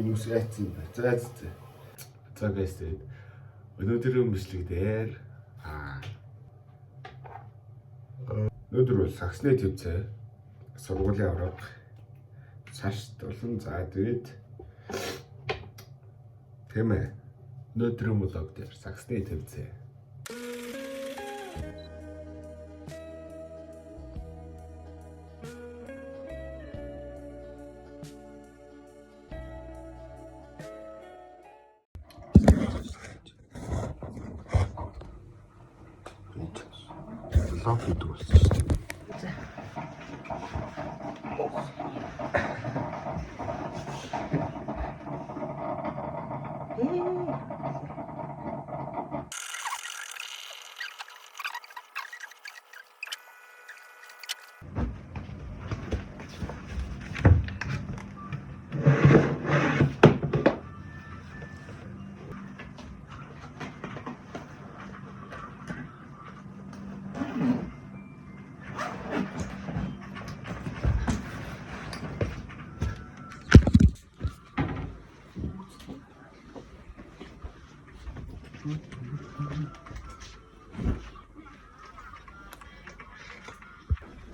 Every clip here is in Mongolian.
хүмүүс яатсан байна. За guys тэгээд өнөөдрийн бичлэг дээр өнөөдөр бол саксны төвцөө сургуулийн авраг цааш болон за тэгээд тийм ээ өнөөдрийн влог дээр саксны төвцөө лав хийдэг болсон шүү дээ.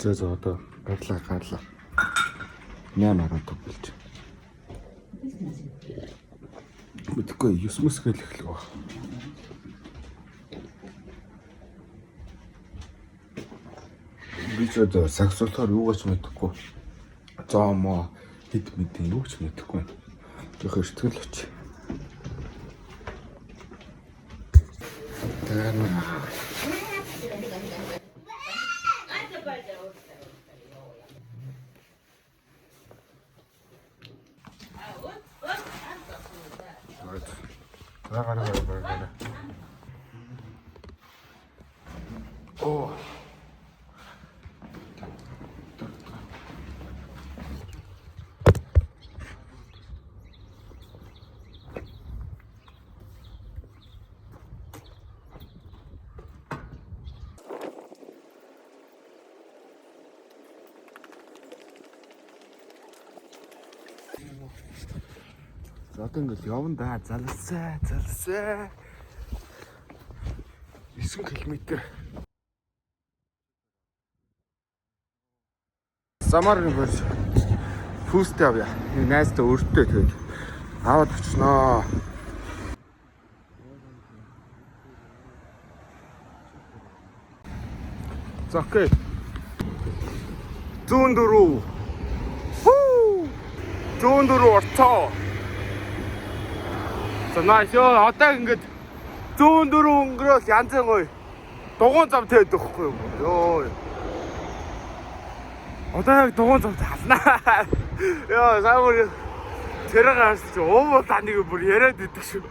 За одоо гарлаа. 8:10 болж. Мэдгүй 9 мэс гэл эхлэх баг. Би ч одоо саксуулахаар юугаач мэдэхгүй. Зоомоо хэд мэдээ юугч мэдэхгүй. Жохоо сэтгэл өч. Гара. Оо. За одоо ингээл явна да залсаа 9 км. Самарын болж фүүстэй авъя. Энэ найзтай өртөө тэгээд аваад очноо. За окей. 104. 104 орцоо. За наашоо одоо ингээд 104 өнгөрөөл янзын гоё дугуун зам тавьдаг байхгүй юу? Йоо. Одоо яг дугуун зам талнаа. Йоо, саамар тэрэг харч уур таныг бүр яриад идэг шүү.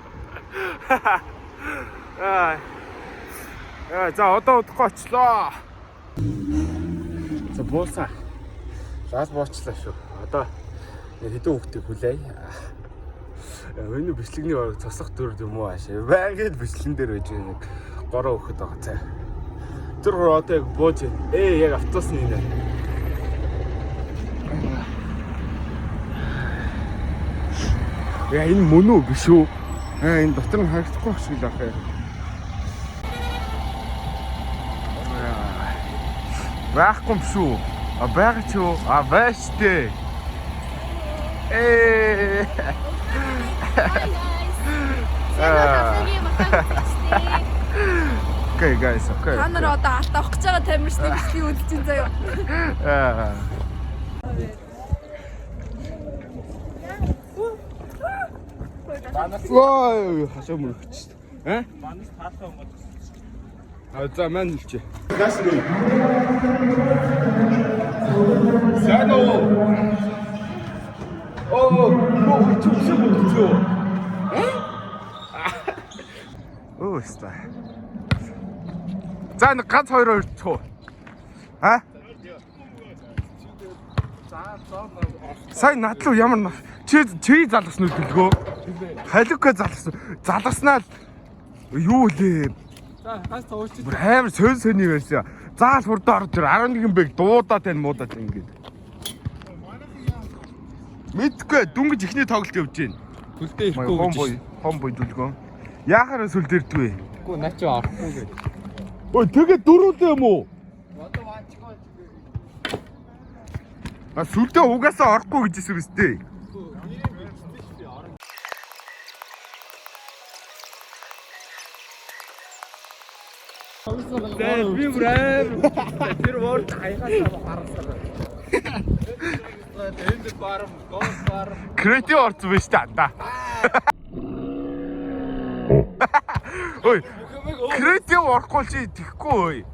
За одоо удахгүй очлоо. За буусан. Заас буучлаа шүү. Одоо хэдэн хүүхдийг хүлээе. Өнөө бичлэгний баг цосох дүр юм уу аашаа. Байнгын бичлэгэн дээр байж нэг 3 хүүхэд байгаа цаа. Тэр одоо яг бууж яг автобусны нэ. Яа энэ мөн үү биш үү? Энэ дотор нь харагдахгүй шиг л ах юм. Байхгүй юм шүү. Байгаа ч юу? Байж тээ. Okay guys, okay. Та нар одоо алт авах гэж байгаа тамирчны бичлэгийг үзэж байна заяа. Ой, хашаа мөрөгч. Манайс таалаа юм бол. За маань хэлчихэ. Гас нөө. Сано. Оо, чүсээ болчихоо. Оо, ста. За нэг ганц хоёр өрчөө. Сайн надлуу ямар чи залгасан үү гэлгөө? Халиука залгаснаа л юу лээ? За хаас цаашгүй. Бүр амар сөний байсан. Заал хурдан орж ир 11 бэг дуудаад тань муудаад ингэж. Мэдгүй дүнгиж ихний тоглолт явж байна. сүлдээ ирэхгүй гэж. Хомбой дүлгөө. Яахаар сүлд ирдэг вэ? Үгүй наа чи орохгүй гэж. Ой тэгээд дөрүүлээ юм уу? Одоо ваачгаа. А сүлдээ угаасаа орохгүй гэж хэлсэн биз дээ. Би брэм. Тэр ворд хаяхаас гаргасан. Энд барам, гол барам. Креатив орц биш та. Ой. Креатив орохгүй чи тэхгүй ой.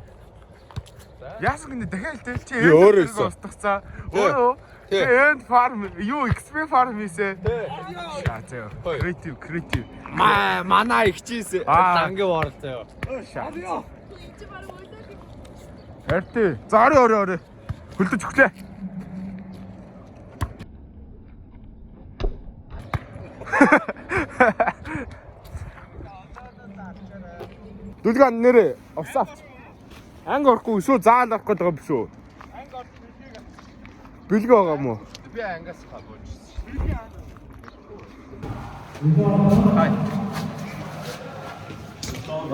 Яасан гинэ дахиад тэ чи өөрөө устгацаа. Өөрөө. Энд фарм юу XP фарм хийсэ. Шаа зөө. Креатив. Манай ихчээс дангийн ворд зөө. Шаа. Эртээ. За орой. Хөлдөж өглөө. Дүлгэн нэрээ овсаач. Анги орохгүй шүү, заал орох гэдэг юм шүү. Анги орох бэлэг байгаа юм уу? Би ангиас хавууч. Хай.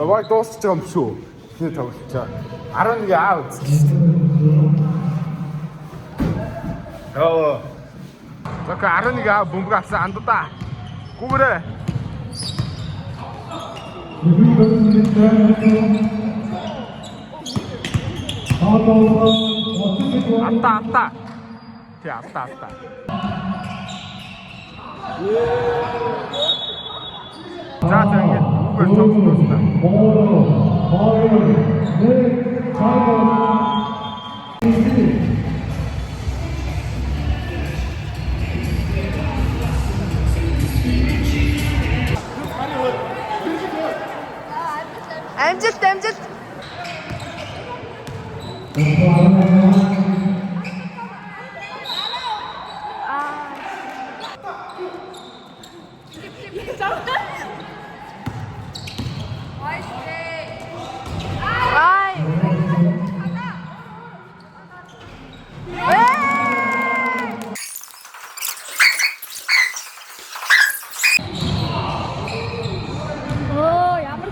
Аваа дуусч байгаа юм шүү. Эхний тоглолцоо. 11 аа үзлээ шүү дээ. Оо. Зака 11 аа бөмбөг авсан андуудаа. Гүмрээ. Атта. Тэ атта. За ингэж үгээр тоглосон. Амжилт.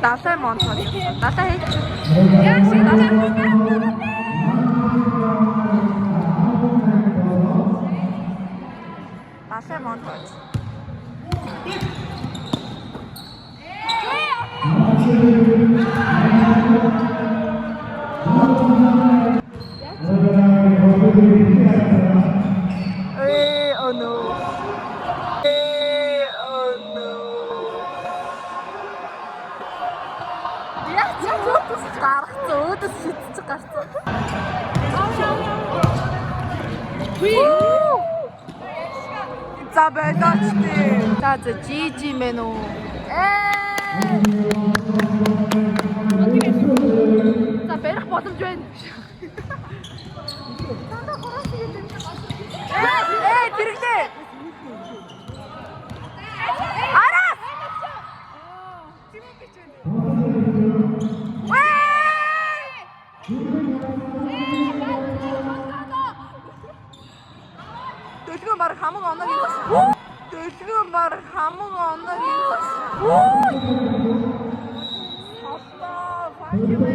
Насаа монтол. Насаа хий. Яаш насаа. Насаа монтол. Oh no. Өөдөөс шидчих гарцсан. За байлаач тий. За жижи мэн үү. За барих боломж байна. Тэрэглээ. Араа. Дэлгэн баг хамаг оног юм бас. Дэлгэн баг хамаг оног юм бас. Апа, файвэ.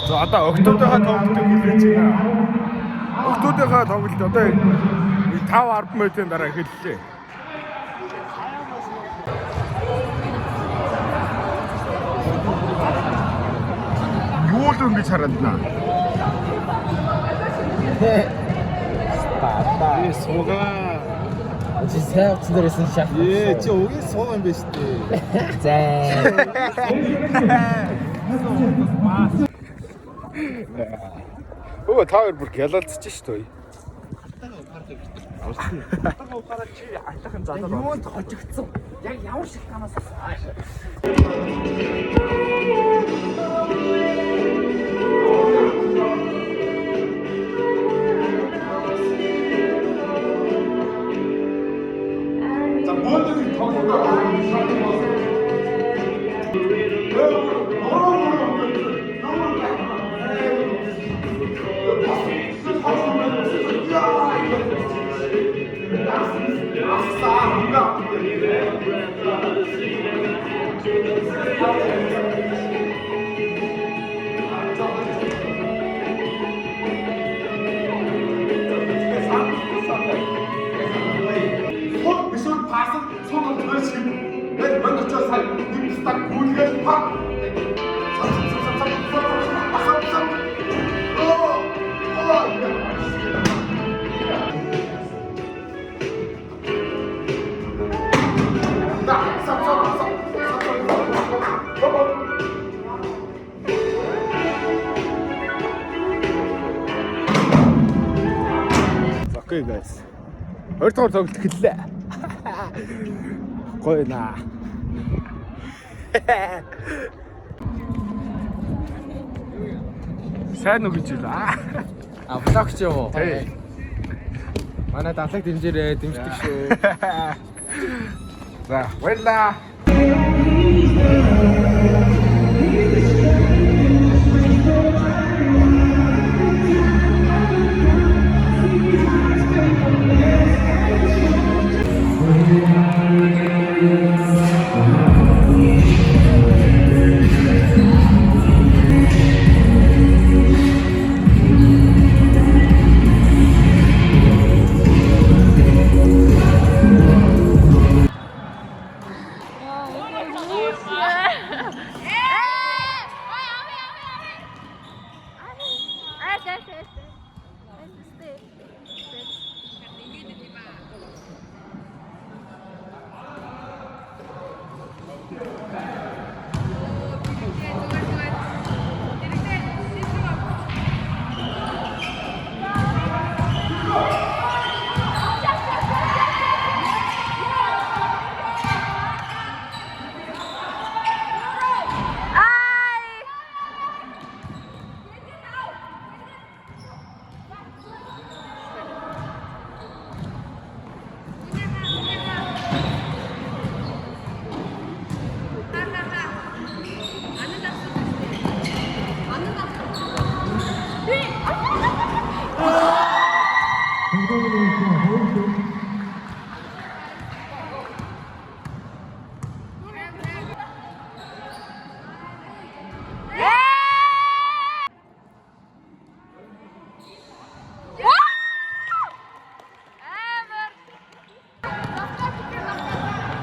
За одоо октодынхаа тоглолтыг хэлээч байна. Октодынхаа тоглолт одоо 5-10 минутын дараа эхэллээ. Юу л ингэж харагдана. Папа. Ээ суугаа. Чи сайвч дээрсэн шах. Ээ чи угийн суугаа юм биш үү? За. Өө тавар бүр гялалцж ш той. Хатага ухаараа чи хатахан залуу. Юунд хожигдсон? Яг ямар шалтгаанаас аашаа. За модерн тоглолт Эсвэл пасс цогт төрөж яг манд очоод сая нэг стак гүйлгээл пак. Окей guys. Хоёр дахь тоглолт эхэллээ. Гоё наа. Сайн уу гэж байна. Блогч юу? Тий. Манай дадлаг дэмжээрэй, дэмждэг шүү. За, баярлаа.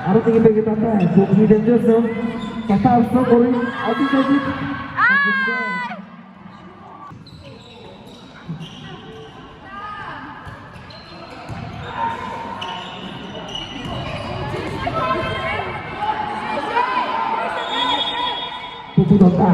Арга tingin kita tahu, bukti dan jasa, kata asal kori, adi jadi. Buku nota.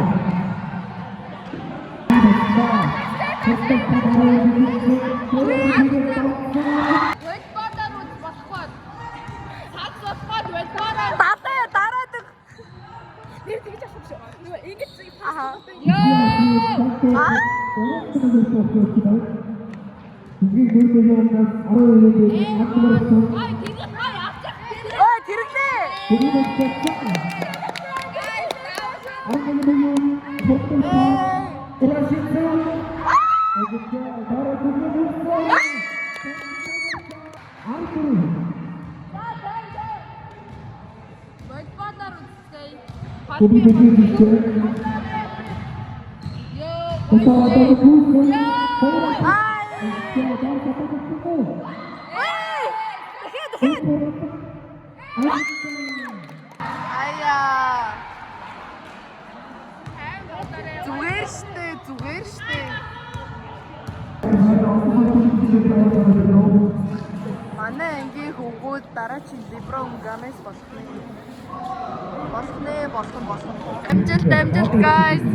Зүгээр штэ. Манай ангийн хөвгүүд дараагийн Либрон Гамес болох нэ. Амжилт guys.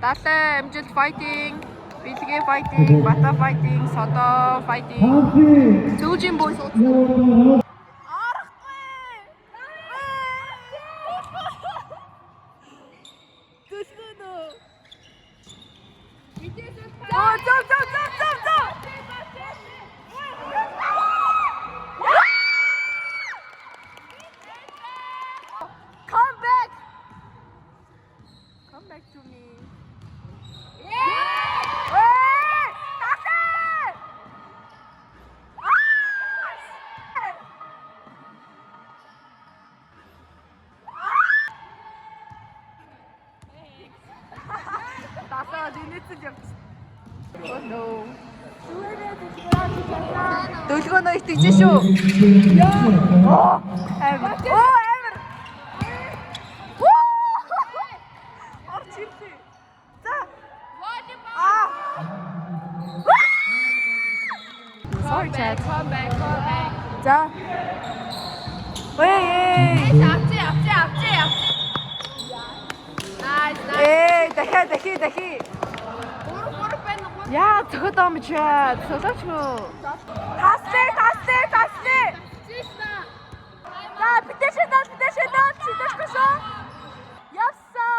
Далай амжилт fighting. Бэлгээ fighting, Бата fighting, Содо fighting. Төвжин boys. Come back to me. инээсэл явчих. Oh no. Дөлгөөнөө итгэж шүү. Амар. Оо амар. Орч ирлээ. За. Sorry chat. Come back. За. Ой. 앞지. Nice. Дахи. Гурав байна. Яа, цохот ам чаа. Солооч хөө. Таслээ. За, битэшэдэл читэшгүй. Ясаа.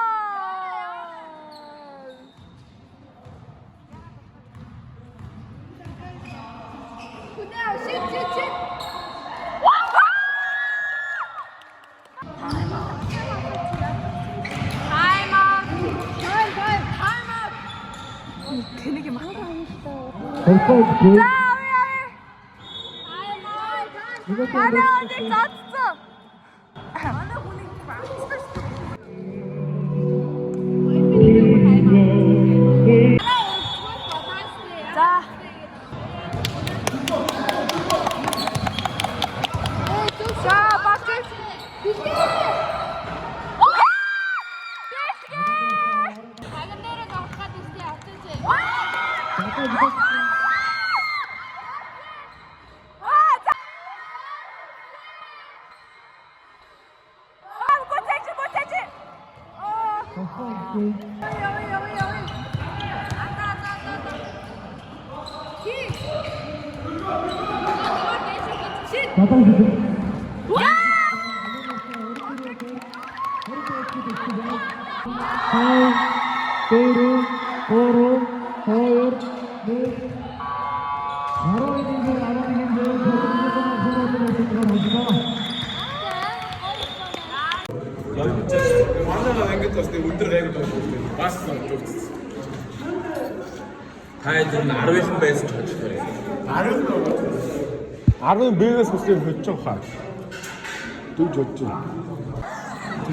Куда? Shit. Time out. Тэнийг юм аа. Perfect goal. За, манай оник цацсан. Манай хүнийг За. За, бачиж. Агнэрэг авах гэдэг авчихжээ. Манайгаа ингэж бас нэг өндөр гайгүй байна. Бас зүгт. Тайдэр нь 10 байсан ч хожих байна. 10 бэгээс хүсээ хөдж байгаа хаа. Дүүж бодож байна.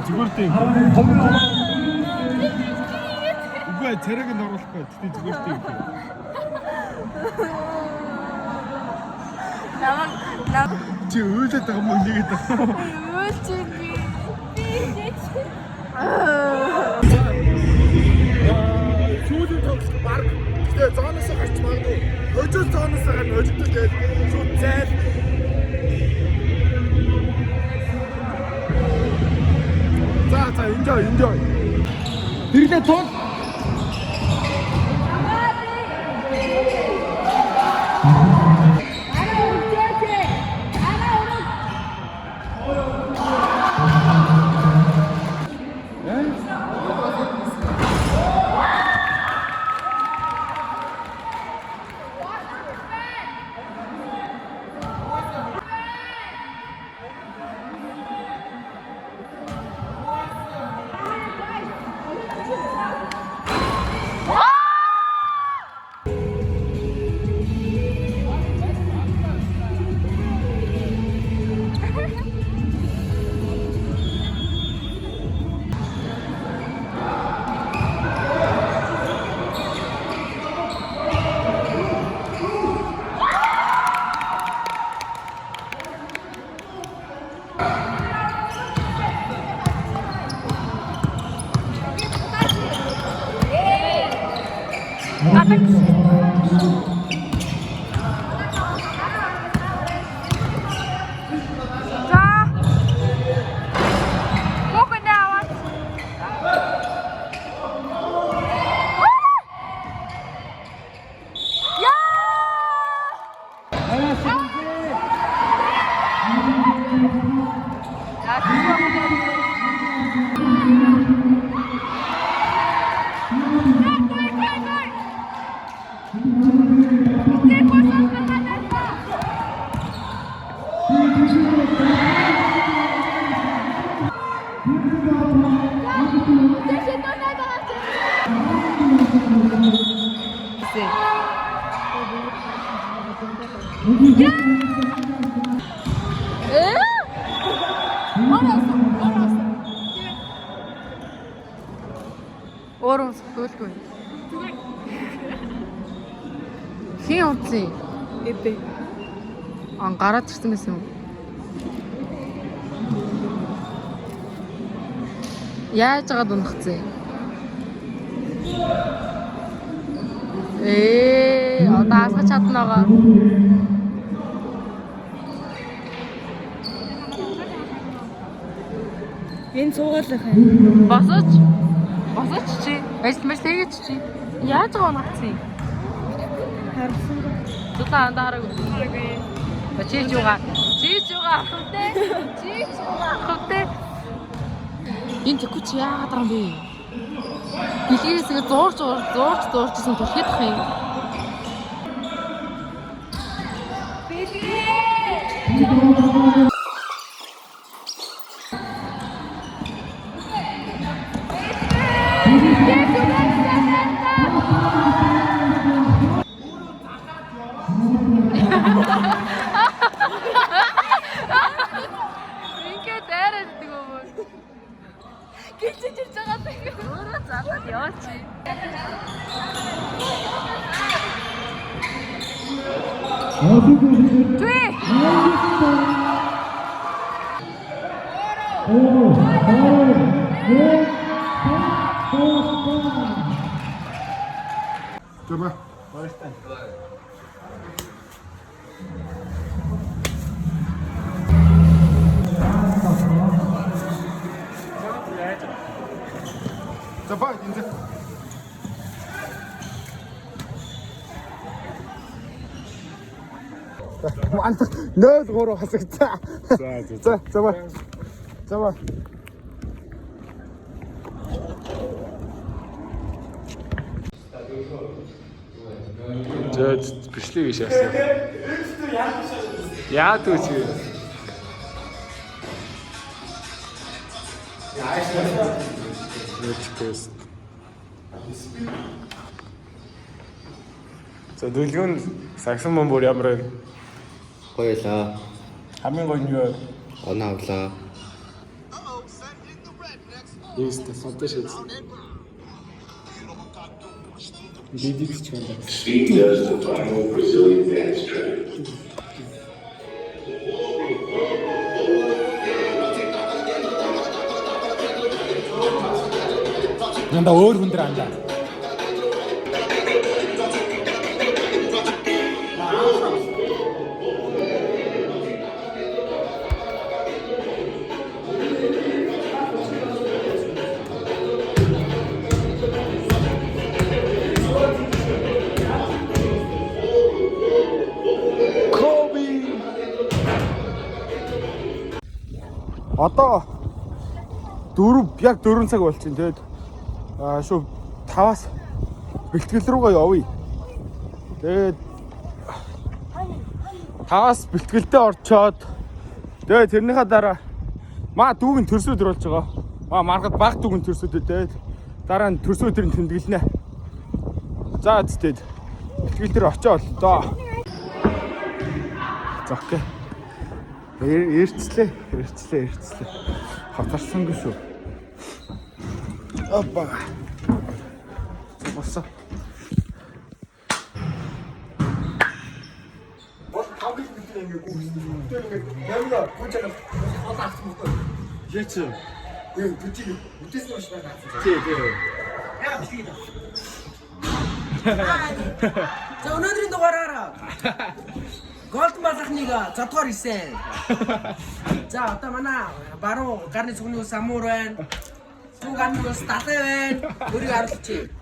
Зүгээр тийм. Үгүй царайг нь оруулахгүй. Тэгтээ зүгээр тийм. Намаг Чи үйлдэл байгаа юм уу нэгэд. Сүүлийн тоглолт баг. Тэгээ зооноос гарч магадгүй. Хожил зооноос гарна хожигдол гээд шууд зайл. За enjoy. Тэрлээ тун. Өөрөө суулгүй. унтсан? Эбэ. Гараад ирсэн байсан юм. Яаж жагаад унахцсан? Одоо асгаж чадна байгаа. Энэ цуугаалах юм. Босооч чи. Ажил тэгэж чи. Яаж байгаа унахцсан? Харсан. Тулаа андараагүй. Чиж юугаа ахвтай. Энэ тэхгүй чи яагаад байгаа юм бэ? Билгээс зуурчсан түлхийдэх юм. Ингээд дайраад өгөө. Гिचж байгаа юм. Өөрөө заахад яваач. Түе. Тэбэ. Давай, инде. Мант 0-3 хасагцаа. За ба. За бичлэг гэж яасан. Яа түүч. Тэст. За дүлгэн саксон бомбор ямар вэ? Гоёлаа. Хамгийн гоё нь юу вэ? Оноо авлаа. Есть сантеш. Дидикс чанаа. Speed does the final Brazilian dance track. Нанда өөр хүн дээр андаа. Одоо 4 цаг болчихно. Тэгээд шууд 5-аас бэлтгэл рүүгээ явъя. Тэгээд 5-аас бэлтгэлдээ орчоод тэгээд тэрнийхээ дараа маа дүүгийн төрсөд оруулж байгаа. Маргад баг дүүгийн төрсөд тэгээд дараа нь төрсөдрийн тэмдэглэнэ. За тэгээд бэлтгэл дээр очиод доо. За окей. Эрцлээ. Хатарсангүй шүү. Опа. Босоо. Бол тавыг битээ ингээ гүйсэн. Тэр ингээ ямаа гүйж байгаа хол авсан мөхгүй. Яач. Гүй бүтийг бүтээсэн маш байна. Тий. Яа бишиг. За өнөөдрийн дугаараараа Голден балахныг 6 дугаар хийсэн. За одоо манай баруун гарны цогны ус амуур байна. Сүүн гарны ус талай байна. Өөрийг харуулчих.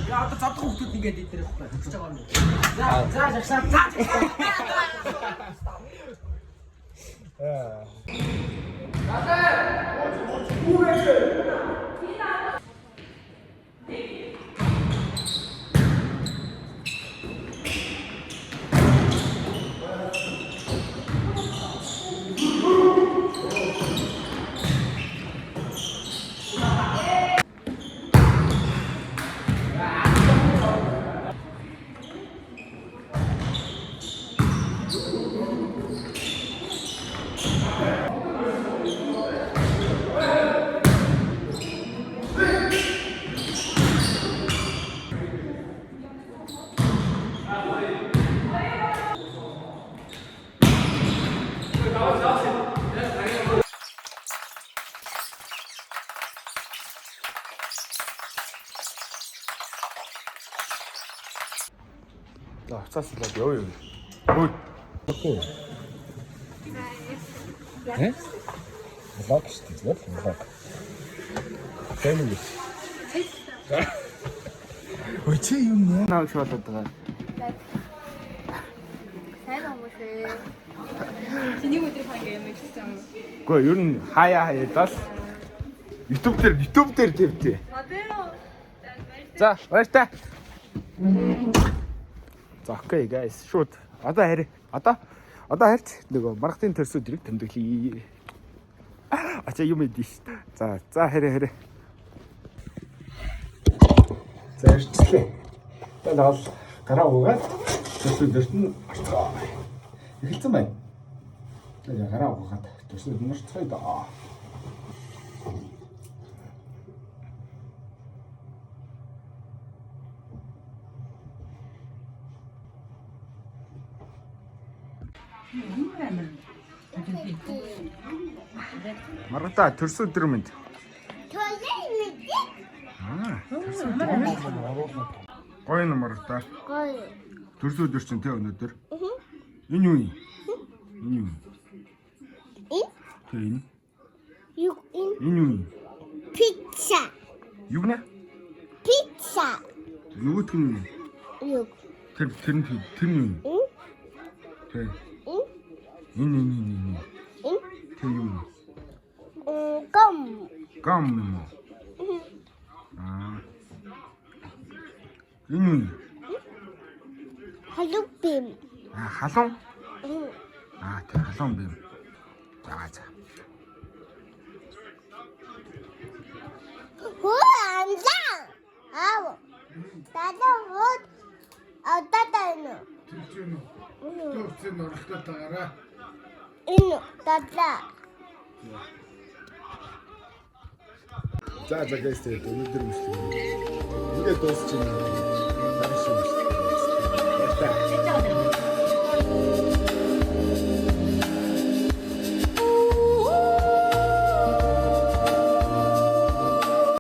Яа одоо цад хүмүүс ингээд идэх гэж байгаа юм. За. За уцаас л ёо ёо. Ой. Окей. Лог шүү дээ. Лог. Тэмээ. Ой чи юм нэ? Наа шиг болоод байгаа. сайн хүмүүсээ. Чиний өдөр ханга юм гэсэн. Гэхдээ ер нь хаяа даас YouTube дээр тавьтээ. За, баяртай. За, окей guys, шууд. Одоо харъя. Одоо харьц нөгөө маргатын төрсөдрийг тэмдэглэе. Ачаа юм эдээ шүү. За харъя. За ирчлээ. Тэгээд бол гараа угаад төрсөдөрт нь орцгоо. Эхэлсэн байна. Тэгээд гараа угаад төрсөд нь орцгоё даа. Маргата төрсөдөр мэд. Гоё юм маргата. Гоё. Төрсөдөр чинь тэ өнөдөр. Энэ юу юм? Энэ. Энэ юу юм? Pizza. Юу нэ? Pizza. Нөгөөх нь Юу? тэр нь юу? Тэ. Энэ. Тэ юу? Гам юм уу? Энэ юу? Халуун. Халуун? Тэр халуун бим. За. Хөө амзаа. Аав. Дада хот. Ататайно. Төрсөн оролтоо таараа. Энэ дада. За guys тэгээд өнөөдөр мөчлөө. Ингээд дуусч байна. Харин шүү.